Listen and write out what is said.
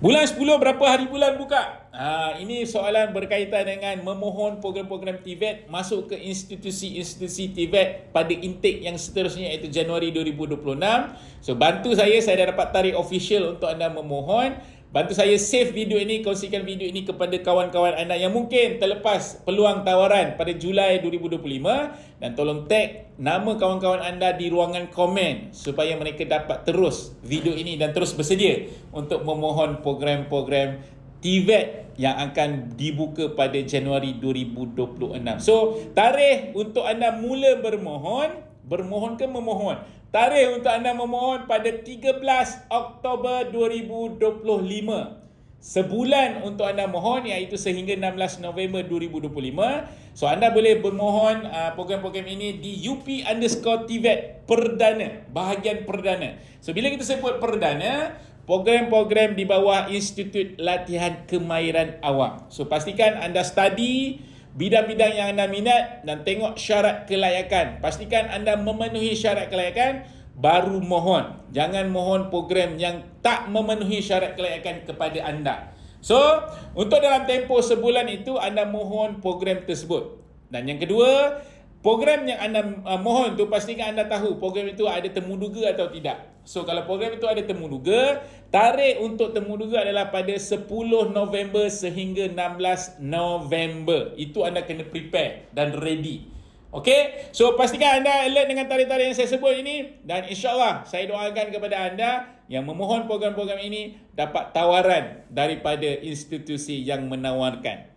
Bulan 10 berapa hari bulan buka? Ini soalan berkaitan dengan memohon program-program TVET masuk ke institusi-institusi TVET pada intake yang seterusnya iaitu Januari 2026. So bantu saya dah dapat tarikh official untuk anda memohon. Bantu saya save video ini, kongsikan video ini kepada kawan-kawan anda yang mungkin terlepas peluang tawaran pada Julai 2025 dan tolong tag nama kawan-kawan anda di ruangan komen supaya mereka dapat terus video ini dan terus bersedia untuk memohon program-program TVET yang akan dibuka pada Januari 2026. So, tarikh untuk anda mula bermohon ke memohon? Tarikh untuk anda memohon pada 13 Oktober 2025. Sebulan untuk anda mohon iaitu sehingga 16 November 2025. So anda boleh bermohon program-program ini di UP_TVET Perdana, bahagian Perdana. So bila kita sebut Perdana, program-program di bawah Institut Latihan Kemahiran Awam. So pastikan anda study bidang-bidang yang anda minat dan tengok syarat kelayakan. Pastikan anda memenuhi syarat kelayakan baru mohon. Jangan mohon program yang tak memenuhi syarat kelayakan kepada anda. So, untuk dalam tempoh sebulan itu anda mohon program tersebut. Dan yang kedua, program yang anda mohon tu pastikan anda tahu program itu ada temuduga atau tidak. So kalau program itu ada temuduga, tarikh untuk temuduga adalah pada 10 November sehingga 16 November. Itu anda kena prepare dan ready. Okey, so pastikan anda alert dengan tarikh-tarikh yang saya sebut ini dan insyaAllah saya doakan kepada anda yang memohon program-program ini dapat tawaran daripada institusi yang menawarkan.